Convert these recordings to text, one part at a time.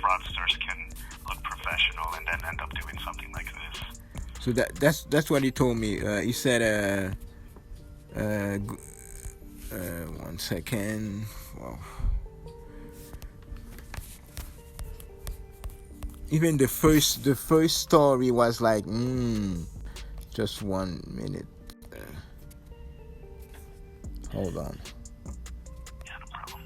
fraudsters can look professional and then end up doing something like this. So that's what he told me. He said, 1 second. Wow. Even the first story was like, just 1 minute. Hold on. Yeah, no problem.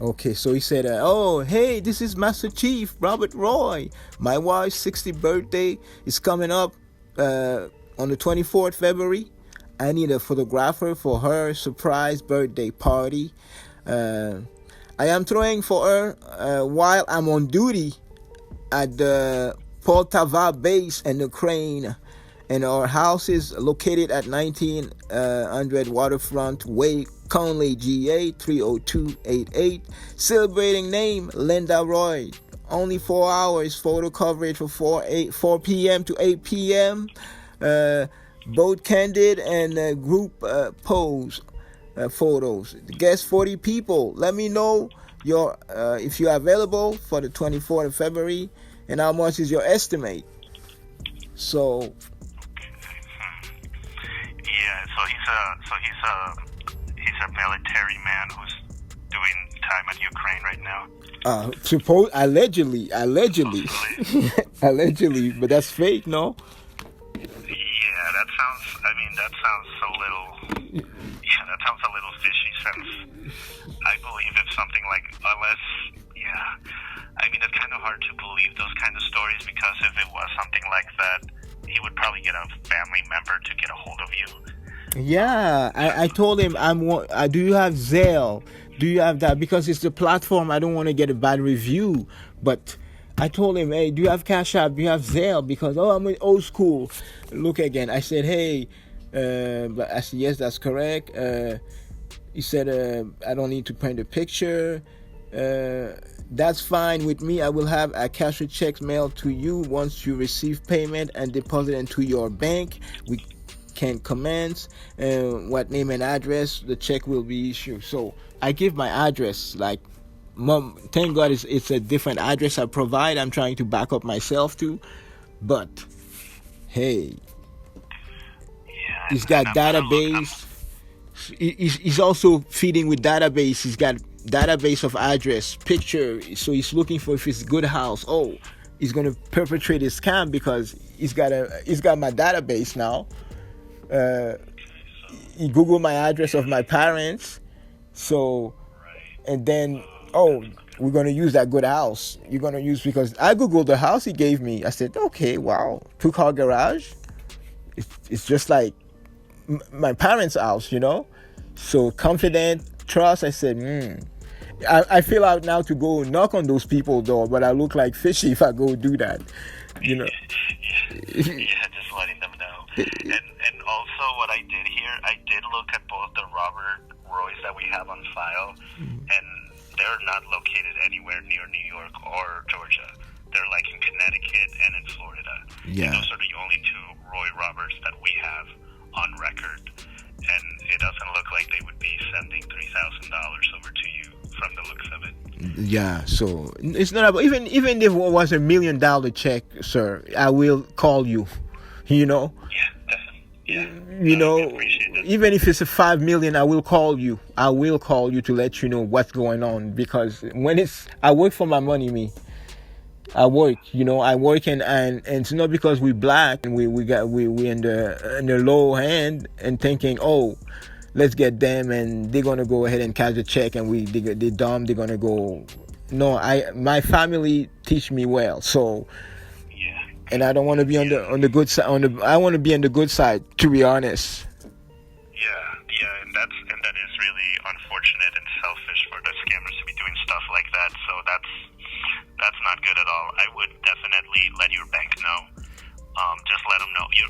Okay, so he said, oh, hey, this is Master Chief Robert Roy. My wife's 60th birthday is coming up on the 24th February. I need a photographer for her surprise birthday party. I am throwing for her while I'm on duty at the Poltava base in Ukraine. And our house is located at 1900 Waterfront Way, Conley, GA 30288. Celebrating name, Linda Roy. Only 4 hours photo coverage for 4 p.m. to 8 p.m. Both candid and group pose photos. Guest 40 people. Let me know if you're available for the 24th of February and how much is your estimate. So... Yeah, so he's a military man who's doing time in Ukraine right now. Allegedly, allegedly, but that's fake, no? Yeah, that sounds a little fishy. Since I believe if something like it's kind of hard to believe those kind of stories, because if it was something like that, he would probably get a family member to get a hold of you. Yeah, I told him, do you have Zelle? Do you have that? Because it's the platform, I don't want to get a bad review. But I told him, hey, do you have Cash App? Do you have Zelle? Because, I'm old school. Look again. I said, hey, but I said, yes, that's correct. He said, I don't need to print a picture. That's fine with me. I will have a cashier check mailed to you once you receive payment and deposit into your bank. We can commence what name and address the check will be issued. So I give my address. Like, Mom, thank God it's a different address I provide. I'm trying to back up myself too. But hey, he's got database. He's also feeding with database. He's got database of address, picture. So he's looking for if it's a good house. Oh, he's gonna perpetrate a scam because he's got my database now. He Googled my address of my parents. So, and then we're gonna use that good house. You're gonna use, because I Googled the house he gave me. I said, okay, wow, 2-car garage. It's just like my parents' house, So confident, trust. I said, I feel out now to go knock on those people's door, but I look like fishy if I go do that, Yeah, just letting them know. And also what I did here, I did look at both the Robert Roys that we have on file, and they're not located anywhere near New York or Georgia. They're like in Connecticut and in Florida. Yeah. And those are the only two Roy Roberts that we have on record. And it doesn't look like they would be sending $3,000 over to you from the looks of it. Yeah, so it's not about, even if it was $1 million check, sir, I will call you, Yeah, definitely. Yeah. Even if it's a 5 million, I will call you. I will call you to let you know what's going on, because I work for my money, I work, and it's not because we black and we in the low hand and thinking, let's get them and they're gonna go ahead and cash the check and they dumb, they're gonna go. No, my family teach me well, so yeah. And I don't want to be on the good side. I want to be on the good side, to be honest. Yeah, and that is really unfortunate and selfish for the scammers to be doing stuff like that. So that's not good at all. I would definitely let your bank know. Just let them know. You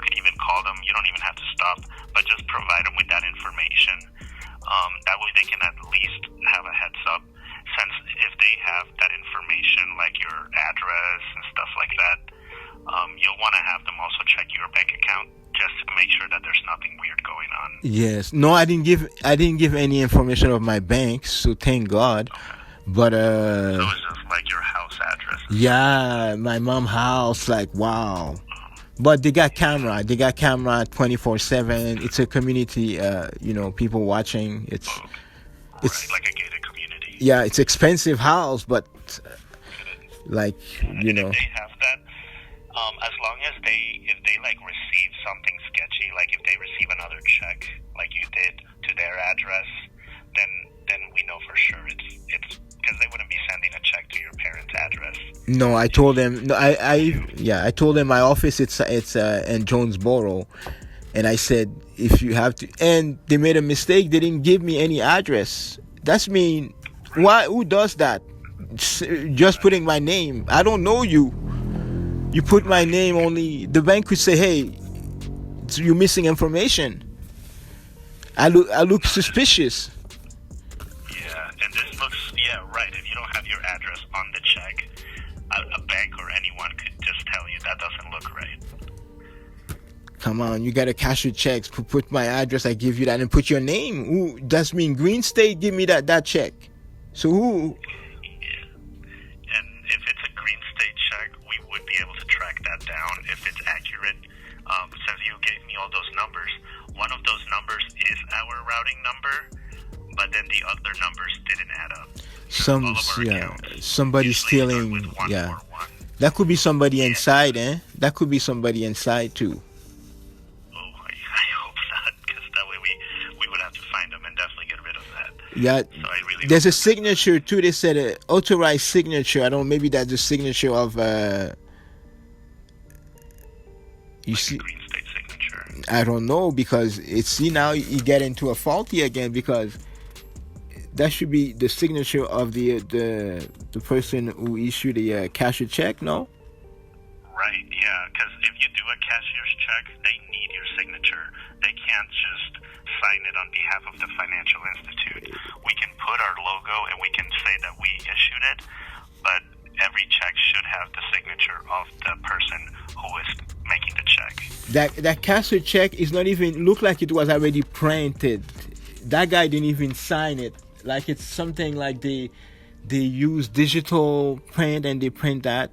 could even call them. You don't even have to stop, but just provide them with that information. That way they can at least have a heads up. Since if they have that information, like your address and stuff like that, you'll want to have them also check your bank account just to make sure that there's nothing weird going on. Yes. No, I didn't give any information of my bank, so thank God. But So it's just like your house address. yeah, my mom house, like wow. But they got camera. They got camera 24/7. It's a community. People watching. It's Right, like a gated community. yeah. It's expensive house, but like And if they have that, as long as if they like receive something sketchy, like if they receive another check, like you did to their address, then we know for sure it's because they wouldn't be sending a check to your parents' address. No, I told them. No, I told them my office. It's in Jonesboro, and I said if you have to, and they made a mistake. They didn't give me any address. That's mean. Why? Who does that? Just putting my name. I don't know you. You put my name only. The bank could say, "Hey, you're missing information." I look suspicious. Yeah, and this looks right. If you don't have your address on the check, a bank or anyone could just tell you that doesn't look right. Come on, you gotta cash your checks. Put my address. I give you that, and put your name. Who? That's mean Green State. Give me that check. So who? Yeah. And if it's a Green State check, we would be able to track that down if it's accurate. Since you gave me all those numbers, one of those numbers is our routing number, but then the other numbers didn't add up. Somebody stealing. Yeah, that could be somebody inside, eh? That could be somebody inside too. Oh, I hope not, because that way we would have to find them and definitely get rid of that. Yeah, so I really there's a signature too. They said an authorized signature. I don't know, maybe that's the signature of. You see, Green State signature. I don't know because now you get into a faulty again because that should be the signature of the person who issued the cashier check. No. Right. Yeah. Because if you do a cashier's check, they need your signature. They can't just sign it on behalf of the financial institute. We can put our logo and we can say that we issued it, but every check should have the signature of the person who is making the check. That cashier check is not even look like it was already printed. That guy didn't even sign it. Like it's something like they use digital print and they print that.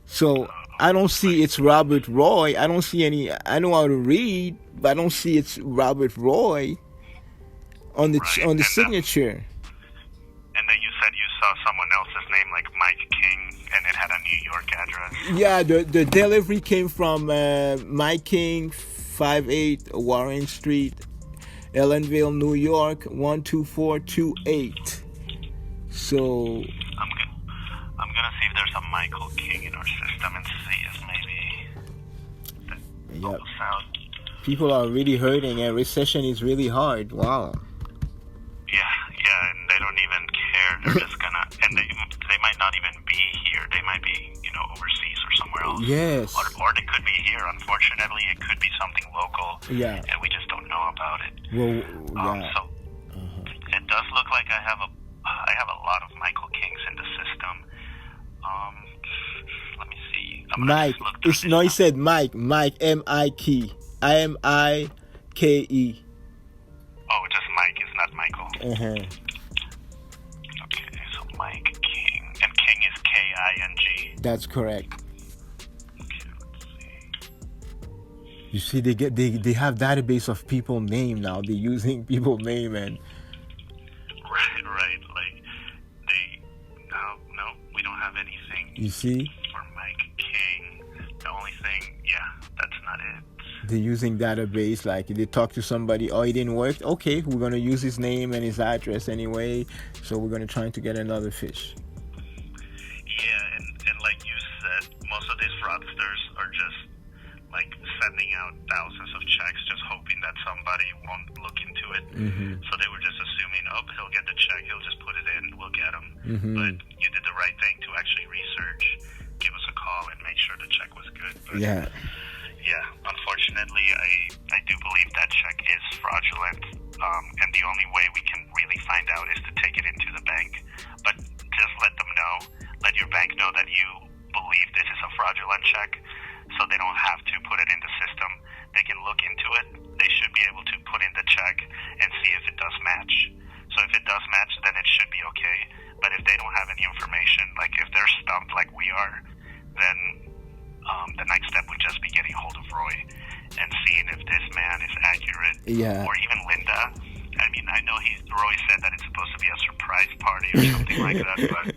So I don't see it's Robert Roy. I don't see any. I know how to read, but I don't see it's Robert Roy on the signature. And then you said you saw someone else's name, like Mike King, and it had a New York address. Yeah, the delivery came from Mike King, 58 Warren Street, Ellenville, New York, 12428. So I'm gonna see if there's a Michael King in our system and see if maybe that goes out. People are really hurting, and recession is really hard. Wow. Yeah, and they don't even care. They're just gonna, and they might not even be here. They might be, overseas or somewhere else. Yes. Or they could be here. Unfortunately, it could be something local. Yeah. And we just don't know about it. Well, yeah. So it does look like I have a lot of Michael Kings in the system. Let me see. Mike. He said Mike. Mike. M-I-K-E. I-M-I-K-E. Oh, just Mike. It's not Michael. Uh-huh. Okay, so Mike King. And King is K-I-N-G. That's correct. Okay, let's see. You see, they have database of people name now. They're using people name and. Right. Like no, we don't have anything. You see. For Mike King, the only thing, that's not it. They're using database, like they talk to somebody, oh, it didn't work. Okay, we're gonna use his name and his address anyway, so we're gonna try to get another fish. Yeah, and like you said, most of these fraudsters are just like sending out thousands of checks, just hoping that somebody won't look into it. Mm-hmm. So they were just assuming, he'll get the check, he'll just put it in, we'll get him. Mm-hmm. But you did the right thing to actually research, give us a call, and make sure the check was good. But yeah, unfortunately, I do believe that check is fraudulent, and the only way we can really find out is to take it into the bank. But just let your bank know that you believe this is a fraudulent check, so they don't have to put it in the system. They can look into it. They should be able to put in the check and see if it does match. So if it does match, then it should be okay. But if Yeah. or even Linda. I mean, I know Roy said that it's supposed to be a surprise party or something like that, but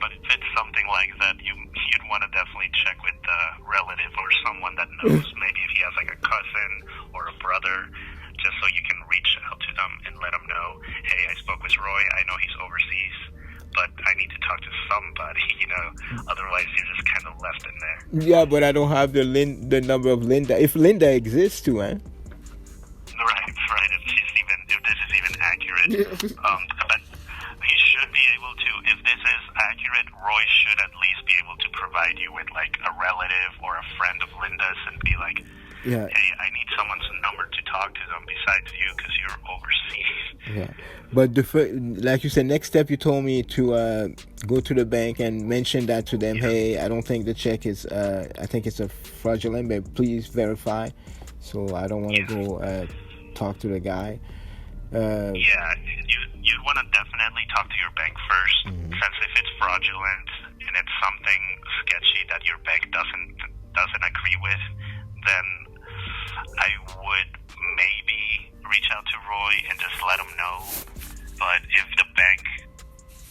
if it's something like that, you'd want to definitely check with the relative or someone that knows. Maybe if he has like a cousin or a brother, just so you can reach out to them and let them know, hey, I spoke with Roy. I know he's overseas, but I need to talk to somebody, Otherwise, you're just kind of left in there. Yeah, but I don't have the number of Linda. If Linda exists too, eh? Right. If this is even accurate, but he should be able to. If this is accurate, Roy should at least be able to provide you with like a relative or a friend of Linda's and be like, yeah. Hey, I need someone's number to talk to them besides you because you're overseas. Yeah, but like you said, next step you told me to go to the bank and mention that to them. Yeah. Hey, I don't think the check is. I think it's a fraudulent, but please verify. So I don't want to go talk to the guy. You'd want to definitely talk to your bank first, since if it's fraudulent and it's something sketchy that your bank doesn't agree with, then I would maybe reach out to Roy and just let him know. But if the bank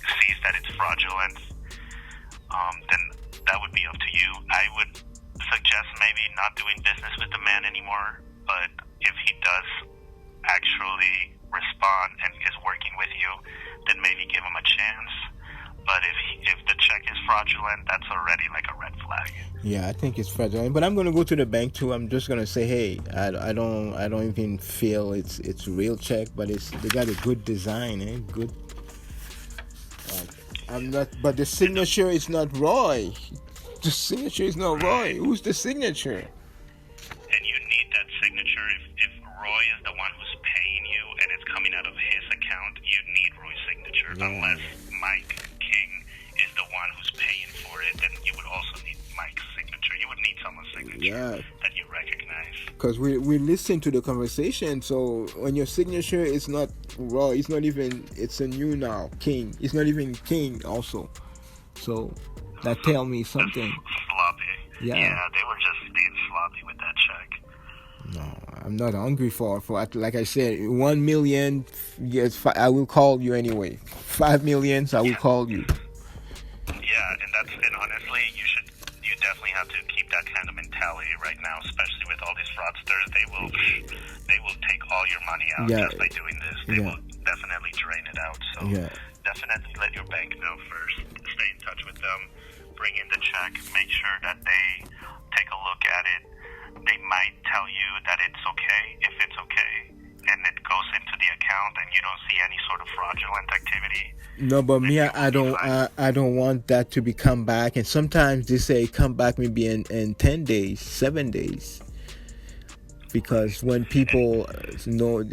sees that it's fraudulent, then that would be up to you. I would suggest maybe not doing business with the man anymore, but if he does actually respond and is working with you, then maybe give him a chance. But if the check is fraudulent, that's already like a red flag. Yeah, I think it's fraudulent. But I'm gonna go to the bank too. I'm just gonna say, hey, I don't even feel it's a real check, but they got a good design, Good. I'm not. But the signature is not Roy. The signature is not Roy. Who's the signature? And you need that signature. If Roy is the one who's paying you and it's coming out of his account, you need Roy's signature. Yeah. Unless Mike King is the one who's paying for it, then you would also need Mike's signature. You would need someone's signature that you recognize. Because we listen to the conversation, so on your signature, it's not Roy. It's not even. It's a new now King. It's not even King also. So that tell me something. Sloppy. Yeah, they were just being sloppy with that check. No, I'm not hungry for like I said, 1 million. Yes, I will call you anyway. 5 million, I will call you. Yeah, and honestly, you definitely have to keep that kind of mentality right now, especially with all these fraudsters. They will take all your money out just by doing this. They will definitely drain it out. So definitely let your bank know first. Stay in touch with them. Bring in the check. Make sure that they take a look at it. They might tell you that it's okay if it's okay, and it goes into the account, and you don't see any sort of fraudulent activity. No, but me, I don't want that to be come back. And sometimes they say come back maybe in 10 days, 7 days. Because when people know,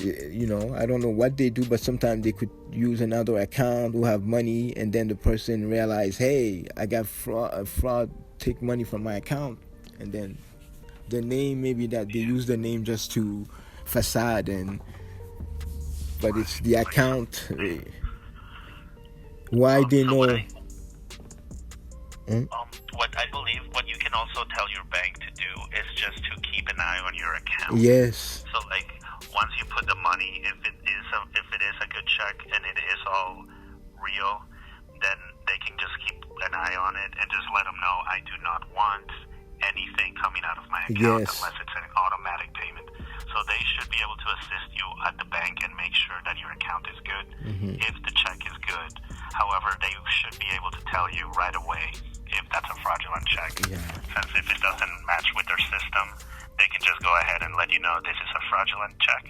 I don't know what they do, but sometimes they could use another account who have money, and then the person realize, hey, I got fraud take money from my account, and then the name, maybe that they use the name just to facade, but it's the account. Why they know? What I believe, what you can also tell your bank to do is just to keep an eye on your account. Yes. So like once you put the money, if it is a good check and it is all real, then they can just keep an eye on it and just let them know I do not want anything coming out of my account unless it's an automatic payment. So they should be able to assist you at the bank and make sure that your account is good if the check is good. However, they should be able to tell you right away if that's a fraudulent check. Since if it doesn't match with their system, they can just go ahead and let you know this is a fraudulent check.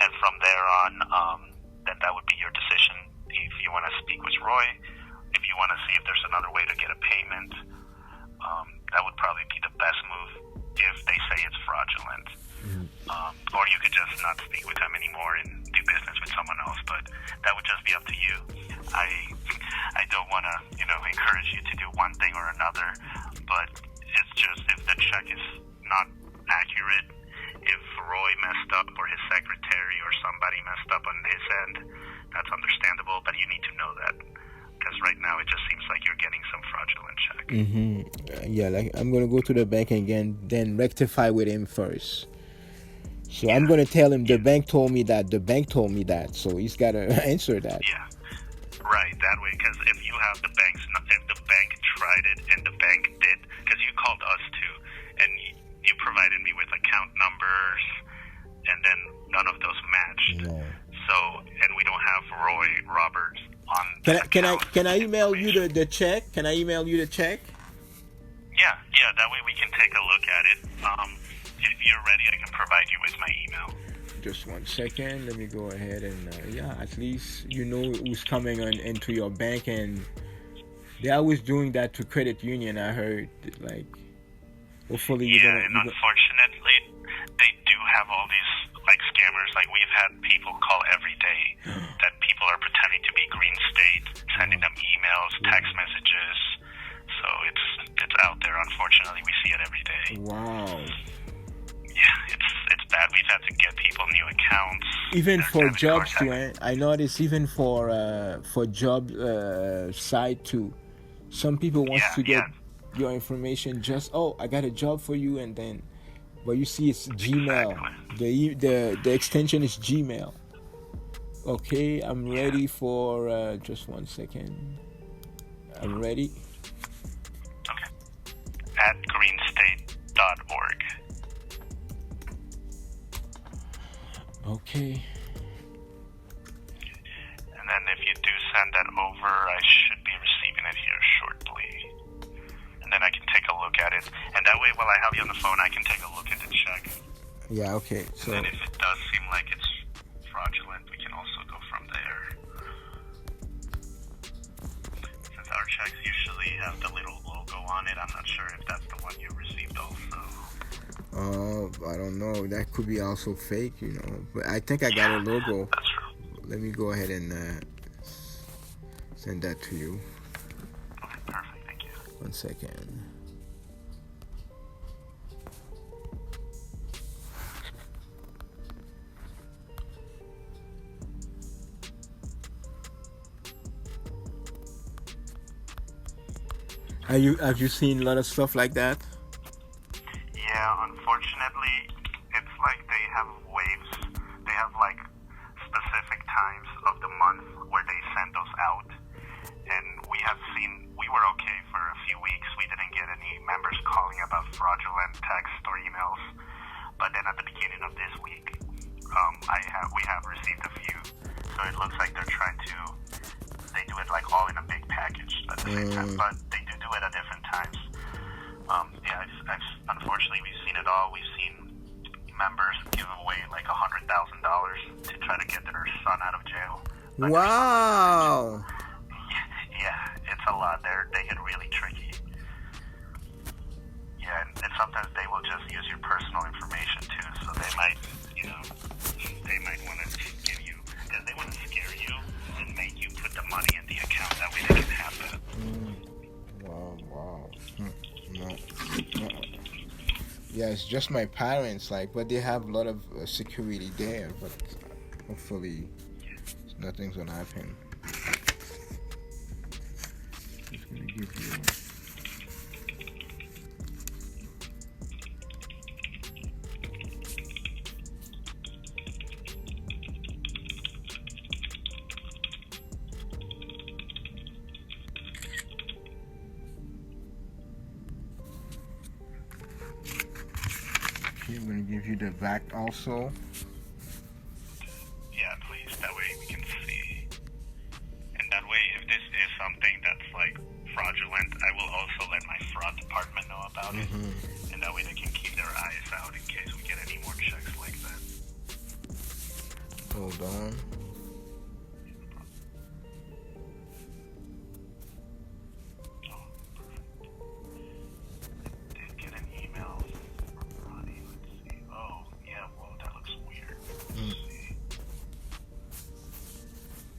And from there on, then that would be your decision. If you want to speak with Roy, if you want to see if there's another way to get a payment, that would probably be the best move if they say it's fraudulent. Or you could just not speak with them anymore and do business with someone else, but that would just be up to you. I don't want to, encourage you to do one thing or another, but it's just if the check is not accurate, if Roy messed up or his secretary or somebody messed up on his end, that's understandable, but you need to know that. Because right now it just seems like you're getting some fraudulent check. Like I'm going to go to the bank again, then rectify with him first. So I'm gonna tell him the bank told me that. The bank told me that. So he's gotta answer that. Yeah, right. That way, because if you have the bank's, if the bank tried it and the bank did, because you called us too, and you provided me with account numbers, and then none of those matched. No. So, and we don't have Roy Roberts on. Can I email you the check? Can I email you the check? Yeah. That way we can take a look at it. If you're ready, I can provide you with my email. Just 1 second. Let me go ahead and at least you know who's coming into your bank, and they're always doing that to credit union. I heard, like, hopefully unfortunately, they do have all these like scammers. Like, we've had people call every day that people are pretending to be Green State, sending them emails, text messages. So it's out there. Unfortunately, we see it every day. Wow. Yeah, it's bad. We've had to get people new accounts. Even for jobs too. I noticed even for job site too. Some people want to get your information. Just I got a job for you, and then, but you see it's Gmail. Exactly. The extension is Gmail. Okay, I'm ready for just 1 second. I'm ready. Okay. At greenstate.org. Okay. And then if you do send that over, I should be receiving it here shortly. And then I can take a look at it. And that way, while I have you on the phone, I can take a look at the check. Yeah, okay. So, and then if it does seem like it's fraudulent, we can also go from there. Since our checks usually have the little logo on it, I'm not sure if that's the one you received also. I don't know. That could be also fake, But I think I got a logo. That's true. Let me go ahead and send that to you. Okay, perfect. Thank you. 1 second. Have you seen a lot of stuff like that? Yeah, unfortunately, it's like they have waves. They have like specific times of the month where they send those out. And we were okay for a few weeks. We didn't get any members calling about fraudulent text or emails. But then at the beginning of this week, we have received a few. So it looks like they do it like all in a big package at the same time. But they do it at different times. Unfortunately, we've seen it all. We've seen members give away like $100,000 to try to get their son out of jail. Wow. Yeah, it's a lot. They get really tricky. Yeah, and sometimes they will just use your personal information too. So they might want to give you, because they want to scare you and make you put the money in the account. That way they can have that. Wow. No. Yeah, it's just my parents, but they have a lot of security there, but hopefully nothing's gonna happen. Just gonna give you I'm going to give you the back also. Yeah, please. That way we can see. And that way, if this is something that's like fraudulent, I will also let my fraud department know about it. And that way they can keep their eyes out in case we get any more checks like that. Hold on.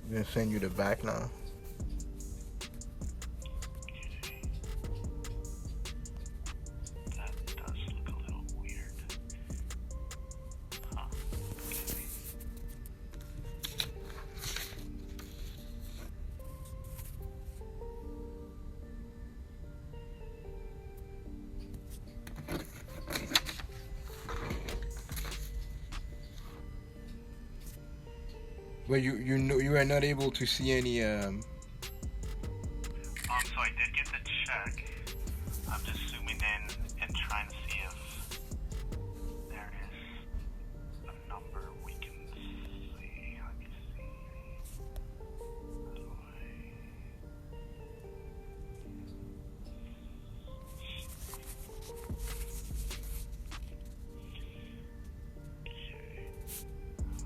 I'm gonna send you the back now. That does look a little weird. Huh. Well, you know you are not able to see any. So I did get the check. I'm just zooming in and trying to see if there is a number we can see. Let me see.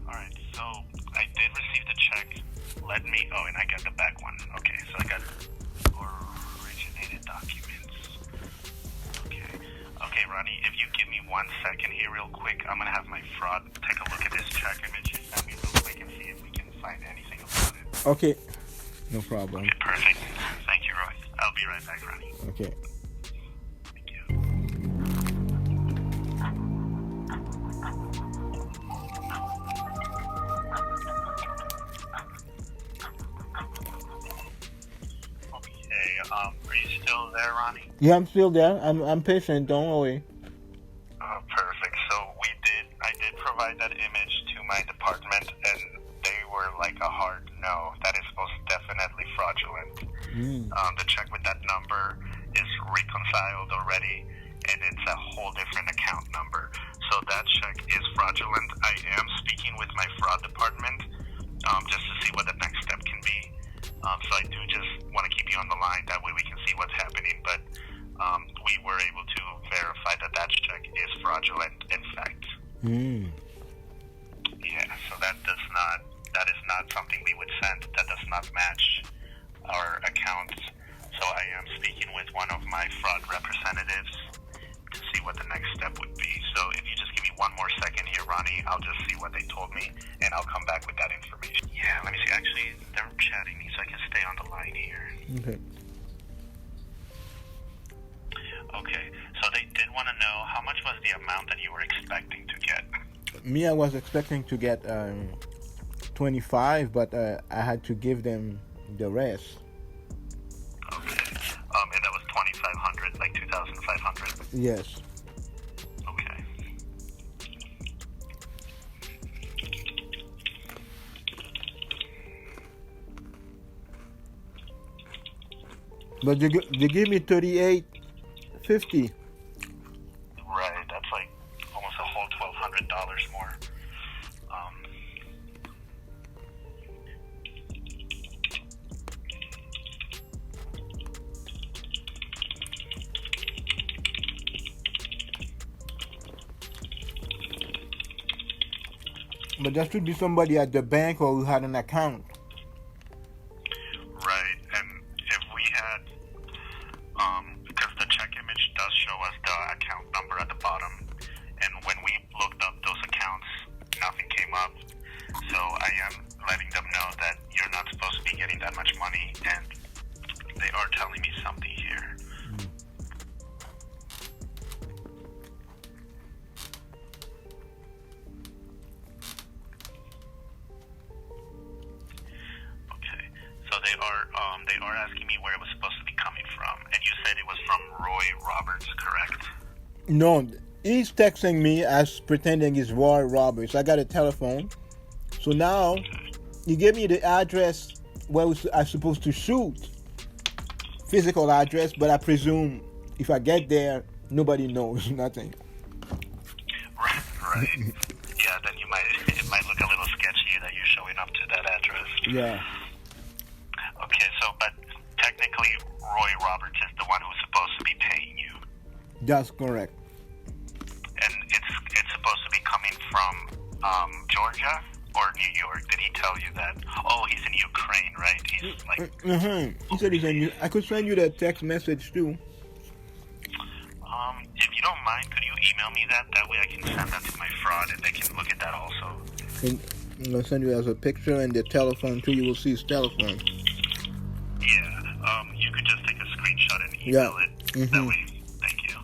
Alright, so I did receive the check. Let me, oh, and I got the back one. Okay, so I got originated documents. Okay, Ronnie, if you give me 1 second here real quick, I'm going to have my fraud take a look at this check image you sent me real quick and see if we can find anything about it. Okay, no problem. Okay, perfect. Thank you, Roy. I'll be right back, Ronnie. Okay. Thank you. Are you still there, Ronnie? Yeah, I'm still there. I'm patient. Don't worry. Perfect. So I did provide that image to my department, and they were like a hard no. That is most definitely fraudulent. The check with that number is reconciled already, and it's a whole different account number. So that check is fraudulent. I am speaking with my fraud department just to see what the next step can be. So I do just want to keep you on the line. That way we can see what's happening. But we were able to verify that check is fraudulent, in fact. Yeah, so that is not something we would send. That does not match our accounts. So I am speaking with one of my fraud representatives to see what the next step would be. So if you just give me 1 more second here, Ronnie, I'll just see what they told me, and I'll come back with that information. Yeah, let me see. Actually, they're chatting me, so I can stay on the line here. Okay. Okay, so they did want to know how much was the amount that you were expecting to get? Me, I was expecting to get 25, but I had to give them the rest. Okay, and that was 2,500, like 2,500. Yes. Okay. But they gave me 38.50. Right, that's like almost a whole $1,200 more. But there should be somebody at the bank or who had an account. Right, and if we had, because the check image does show us the account number at the bottom, and when we looked up those accounts, nothing came up. So I am letting them know that you're not supposed to be getting that much money, and they are telling me something here. They are asking me where it was supposed to be coming from, and you said it was from Roy Roberts, correct? No, he's texting me as pretending it's Roy Roberts. I got a telephone. So now he gave me the address where I'm supposed to shoot. Physical address, but I presume if I get there, nobody knows nothing. Right. Yeah, then it might look a little sketchy that you're showing up to that address. Yeah. Okay, but technically Roy Roberts is the one who's supposed to be paying you. That's correct. And it's supposed to be coming from Georgia or New York. Did he tell you that? Oh, he's in Ukraine, right? He's like... He said he's in... I could send you the text message too. If you don't mind, could you email me that? That way I can send that to my fraud and they can look at that also. And I'm going to send you as a picture and the telephone too. You will see his telephone. Yeah, you could just take a screenshot and email it. That way, thank you.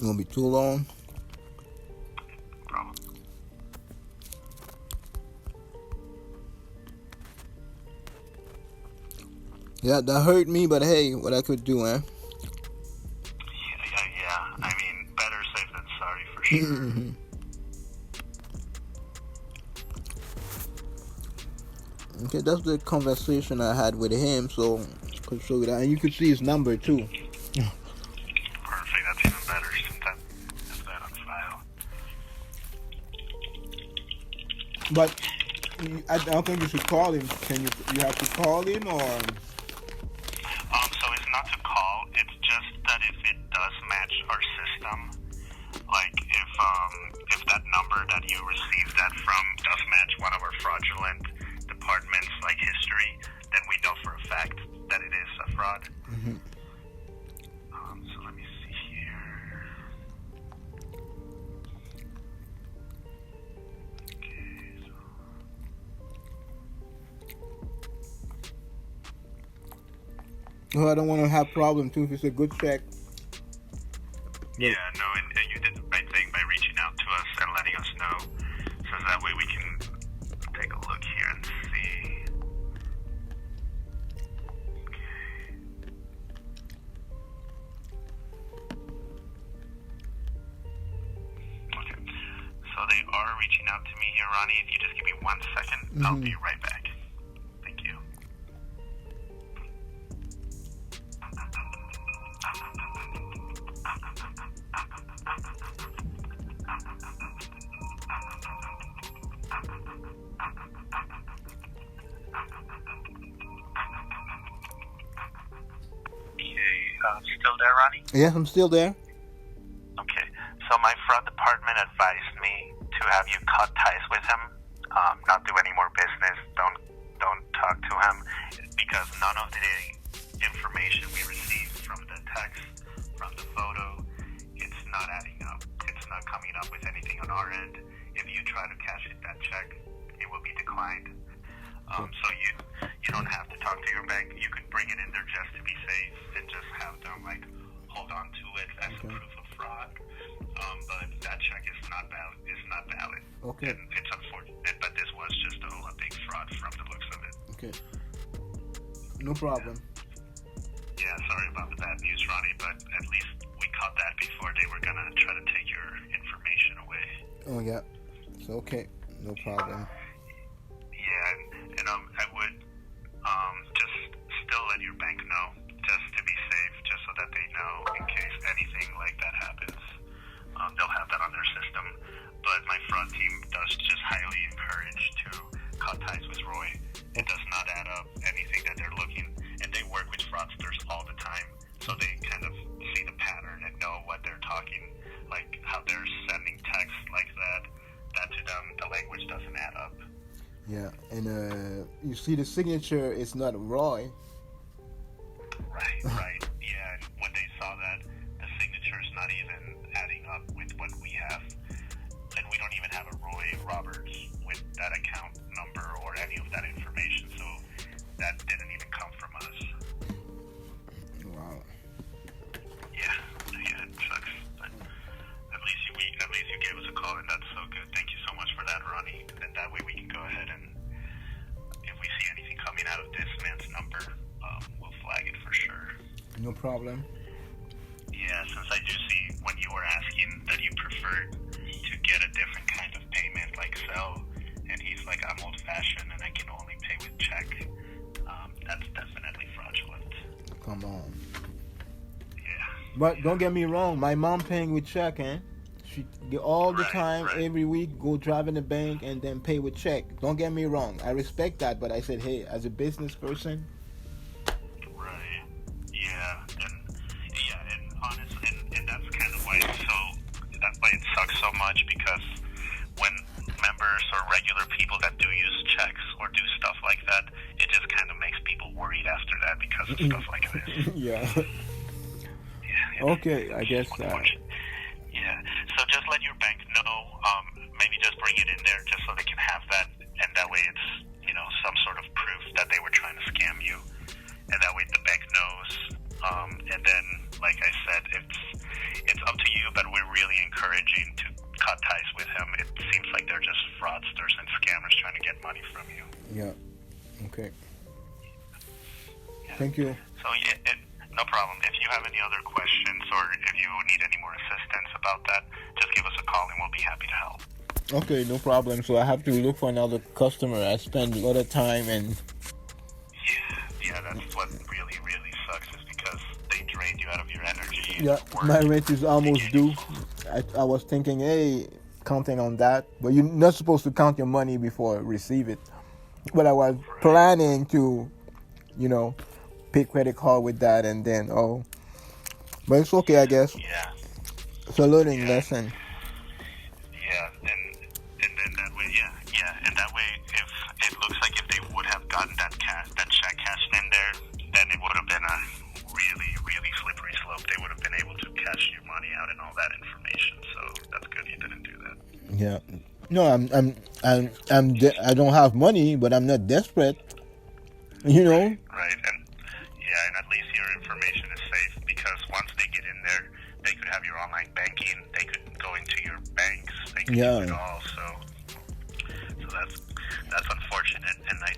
won't be too long. No problem. Yeah, that hurt me, but hey, what I could do, eh? Yeah. I mean, better safe than sorry for sure. Okay, that's the conversation I had with him, so I could show you that. And you could see his number too. Perfect, that's even better. Sometimes have that on file. But I don't think you should call him. You have to call him, or? So it's not to call, it's just that if it does match our system, like if that number that you received that from does match one of our fraudulent departments like history, then we know for a fact that it is a fraud. Mm-hmm. So let me see here. Okay, so Oh, I don't want to have problem too if it's a good check. yeah, no, and you did the right thing by reaching out to us and letting us know, so that way we can take a look here and see. Okay. So they are reaching out to me here, Ronnie. If you just give me 1 second, I'll be right back. Thank you. Still there, Ronnie? Yeah, I'm still there. Okay. So my fraud department advised me to have you cut ties with him, not do any more business, don't talk to him, because none of the information we received from the text, from the photo, it's not adding up. It's not coming up with anything on our end. If you try to cash in that check, it will be declined. So you don't have to talk to your bank. You could bring it in there just to be safe and just have them hold on to it as a proof of fraud. But that check is not valid. Okay. And it's unfortunate, but this was just a big fraud from the looks of it. Okay. No problem. Yeah, sorry about the bad news, Ronnie, but at least we caught that before they were gonna try to take your information away. Oh yeah. It's okay. No problem. Yeah, and I would just still let your bank know, just to be safe, just so that they know in case anything like that happens. They'll have that on their system. But my fraud team does just highly encourage to cut ties with Roy. It does not add up anything that they're looking, and they work with fraudsters all the time, so they kind of see the pattern and know what they're talking, like how they're sending texts like that. That to them, the language doesn't add up. Yeah, and you see the signature is not Roy. Right. Yeah, and when they saw that, the signature is not even adding up with what we have. And we don't even have a Roy Roberts with that account number or any of that information, so that didn't even come from us. Wow. Yeah, it sucks. But at least you gave us a call, and that's so good. Thank you so much for that, Ronnie. And that way we can go ahead and if we see anything coming out of this man's number, we'll flag it for sure. No problem. Yeah, since I do see when you were asking that you preferred to get a different kind of payment like Zelle, and he's like, I'm old-fashioned and I can only pay with check. That's definitely fraudulent. Come on. Yeah. But don't get me wrong, my mom paying with check, eh? She all the time, every week, go drive in the bank and then pay with check. Don't get me wrong, I respect that, but I said, hey, as a business person. Right. Yeah, and honestly, and that's kind of why that's why it sucks so much, because when members or regular people that do use checks or do stuff like that, it just kind of makes people worried after that because of stuff like this. Yeah. Yeah. Okay, I guess. Yeah. So just let your bank know. Maybe just bring it in there just so they can have that, and that way it's some sort of proof that they were trying to scam you, and that way the bank knows. And then, like I said, it's up to you, but we're Okay. Thank you. So no problem. If you have any other questions or if you need any more assistance about that, just give us a call and we'll be happy to help. Okay, no problem. So I have to look for another customer. I spend a lot of time and. Yeah, that's what really, really sucks is because they drain you out of your energy. Yeah, my rent is almost due. I was thinking, hey, counting on that, but you're not supposed to count your money before receive it. But I was planning to, pay credit card with that and then but it's okay, I guess. Yeah. It's a learning lesson. Yeah, and then that way, and that way, if it looks like if they would have gotten that check cashed in there, then it would have been a really, really slippery slope. They would have been able to cash your money out and all that information. So that's good you didn't do that. Yeah. No, I don't have money, but I'm not desperate. Right, and at least your information is safe because once they get in there, they could have your online banking. They could go into your banks. They could do it all. So that's unfortunate, and I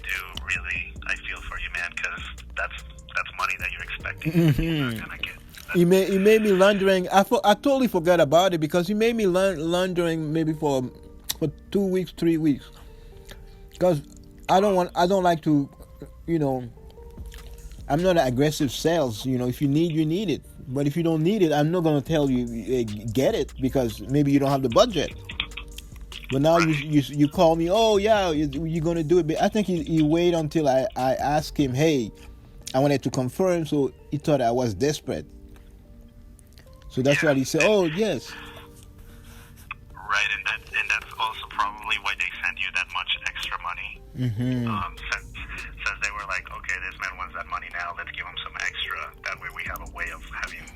feel for you, man, because that's money that you're expecting. You're not gonna get. He made me laundering. I totally forgot about it because he made me laundering maybe for 2 weeks, 3 weeks. Because I don't like to, I'm not an aggressive sales. If you need, you need it. But if you don't need it, I'm not gonna tell you get it because maybe you don't have the budget. But now you call me. Oh yeah, you're gonna do it. But I think he waited until I asked him. Hey, I wanted to confirm, so he thought I was desperate. So that's why he said, "Oh yes." Right, and that's also probably why they send you that much extra money. Since they were like, okay, this man wants that money now, let's give him some extra. That way we have a way of having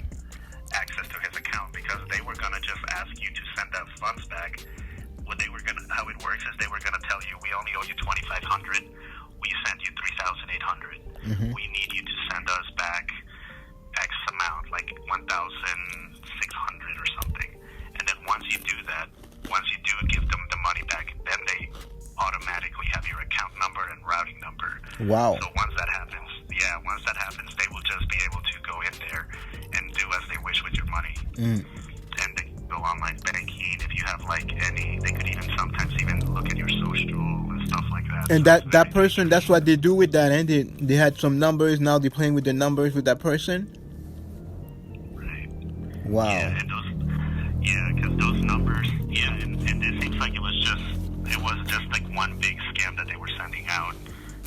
access to his account because they were gonna just ask you to send that funds back. How it works is they were gonna tell you we only owe you $2,500. We sent you $3,800. We need you to send us back X amount, like $1,600 or something. And then once you do that, once you do give them the money back, then they automatically have your account number and routing number. Wow. So once that happens, they will just be able to go in there and do as they wish with your money. And they go online banking. If you have they could even sometimes look at your social and stuff like that. And that person, that's what they do with that, and they had some numbers. Now they're playing with the numbers with that person. Right. Wow. Because those numbers, and it seems like it was just like one big scam that they were sending out,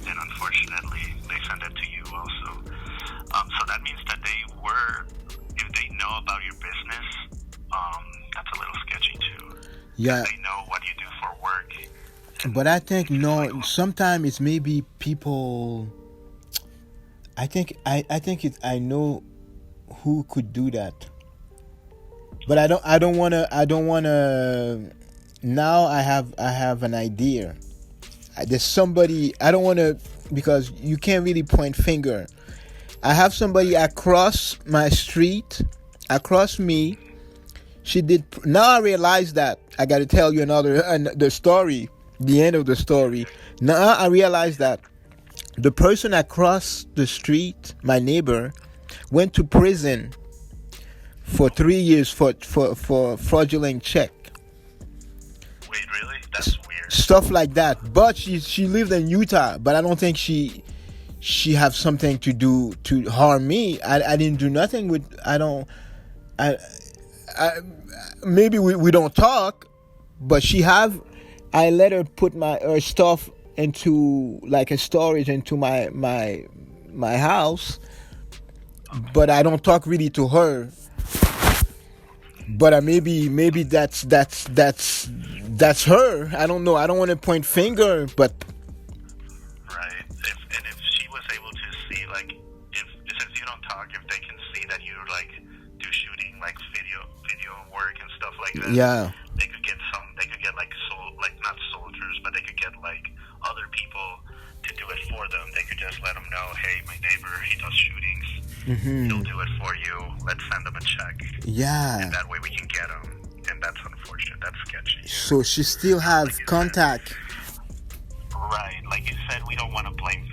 and unfortunately they send it to you also. So that means that if they know about your business, that's a little sketchy too. Yeah. They know what you do for work. But I think sometimes it's maybe people. I think I know who could do that. But I don't wanna. Now I have an idea. There's somebody I don't wanna because you can't really point finger. I have somebody across my street, across me. She did. Now I realize that I got to tell you the story, the end of the story. Now I realize that the person across the street, my neighbor, went to prison for 3 years for fraudulent check. Wait, really? That's weird. Stuff like that. But she lived in Utah, but I don't think she have something to do to harm me. I didn't do nothing with. Maybe we don't talk, but I let her put her stuff into like a storage into my house, but I don't talk really to her. But maybe that's her. I don't know. I don't want to point finger, but right. If she was able to see, like, if since you don't talk, if they can see that you do shooting video work and stuff like that, they could get not soldiers, but they could get other people to do it for them. They could just let them know, hey, my neighbor, he does shootings. He'll do it for you. Let's send them a check. Yeah. And that way we can get them. And that's unfortunate. That's sketchy. So she still has contact. Right. Like you said, we don't want to blame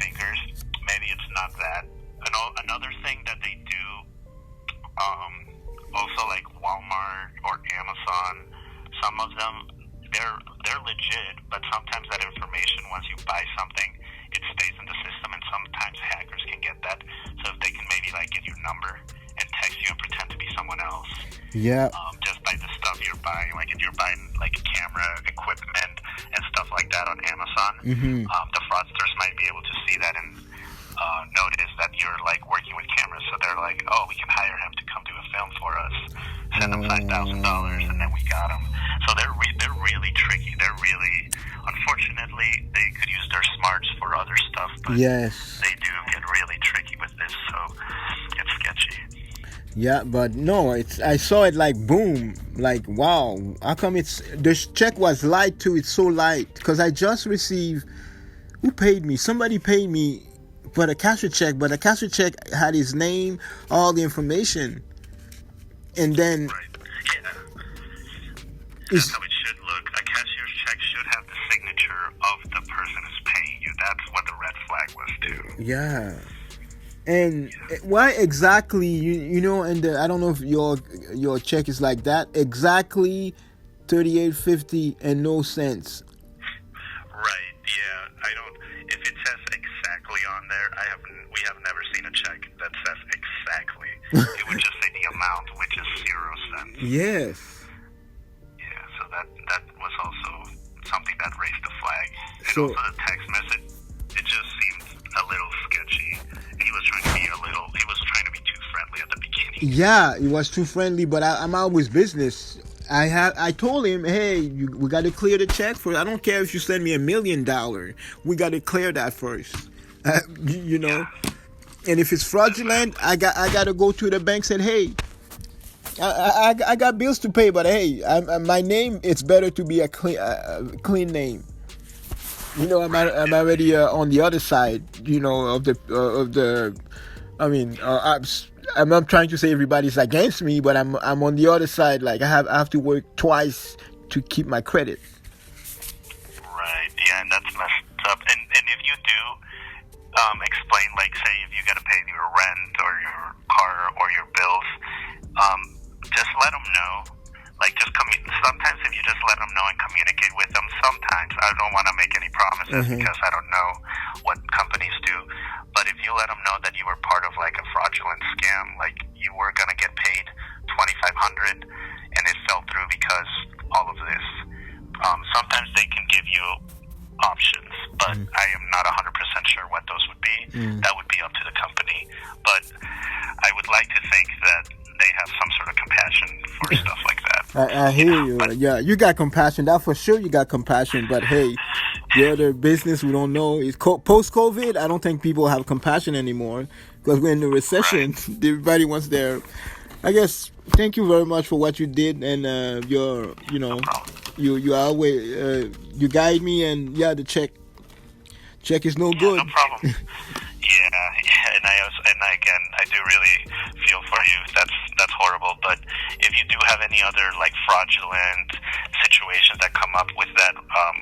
Yeah. Just by the stuff you're buying. Like if you're buying like camera equipment and stuff like that on Amazon, the fraudsters might be able to see that and notice that you're like working with cameras. So they're like, oh, we can hire him to come do a film for us. Send him $5,000, and then we got him. So they're really tricky. They're really, unfortunately, they could use their smarts for other stuff, but yes, they do get really tricky with this. So it's sketchy. Yeah, but no, I saw it like boom, like wow. How come the check was light too? It's so light because I just received. Who paid me? Somebody paid me for a cashier check, but the cashier check had his name, all the information, and then. Right. Yeah. That's how it should look. A cashier's check should have the signature of the person who's paying you. That's what the red flag was too. Yeah. And why exactly you know? And I don't know if your check is like that. Exactly, $38.50 and no cents. Right. Yeah. I don't. If it says exactly on there, we have never seen a check that says exactly. It would just say the amount, which is 0 cents. Yes. Yeah. So that was also something that raised the flag. And So, also the text message, it just seemed a little sketchy. He was trying to be too friendly at the beginning. yeah, it was too friendly, but I'm always business. I told him, hey, we got to clear the check first. I don't care if you send me $1 million. We got to clear that first. You know. Yeah. And if it's fraudulent, I got to go to the bank and say, hey, I got bills to pay, but hey, my name, it's better to be a clean name. You know, I'm already on the other side. You know, of the. I mean, I'm not trying to say everybody's against me, but I'm on the other side. Like I have to work twice to keep my credit. Right. Yeah, and that's messed up. And if you do explain, like, say, if you got to pay your rent or your car or your bills, just let them know. Like, sometimes if you just let them know and communicate with them, sometimes, I don't want to make any promises because I don't know what companies do, but if you let them know that you were part of, like, a fraudulent scam, like, you were going to get paid $2,500 and it fell through because all of this, sometimes they can give you options, but I am not 100% sure what those would be. That would be up to the company, but I would like to think that they have some sort of compassion for stuff like that. I hear you. But, yeah, you got compassion. That for sure you got compassion. But hey, the other business we don't know is post-COVID. I don't think people have compassion anymore because we're in the recession. Right. Everybody wants their. I guess. Thank you very much for what you did, and you always you guide me, and yeah, the check is no good. No problem. Yeah, and I do really feel for you. That's horrible. But if you do have any other like fraudulent situations that come up with that,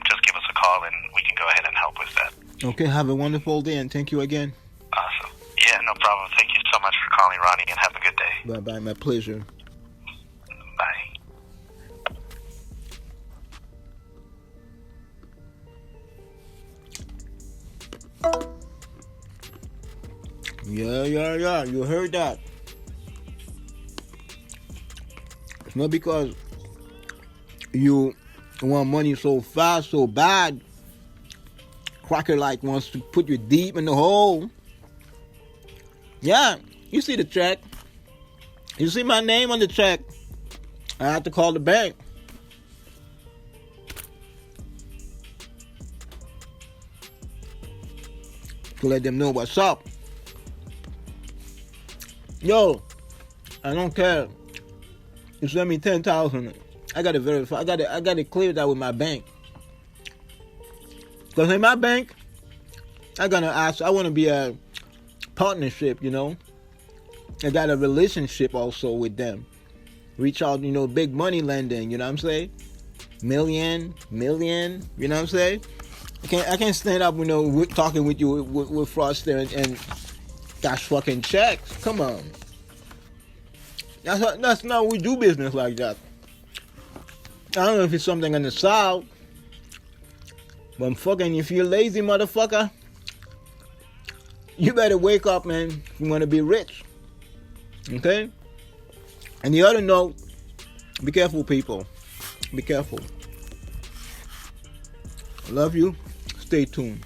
just give us a call and we can go ahead and help with that. Okay, have a wonderful day and thank you again. Awesome. Yeah, no problem. Thank you so much for calling, Ronnie, and have a good day. Bye bye. My pleasure. Bye. Yeah. You heard that. It's not because you want money so fast, so bad. Cracker like wants to put you deep in the hole. Yeah, you see the check. You see my name on the check. I have to call the bank. To let them know what's up. Yo, I don't care. You send me 10,000. I gotta verify. I gotta clear that with my bank. Cause in my bank, I want to be a partnership. You know, I got a relationship also with them. Reach out, you know, big money lending. You know what I'm saying? Million. You know what I'm saying? I can't stand up, you know, talking with you with Fraudster and cash fucking checks. Come on. That's not we do business like that. I don't know if it's something in the South, but fucking if you're lazy motherfucker, you better wake up, man. If you want to be rich. Okay? And the other note, Be careful, people. Be careful. I love you. Stay tuned.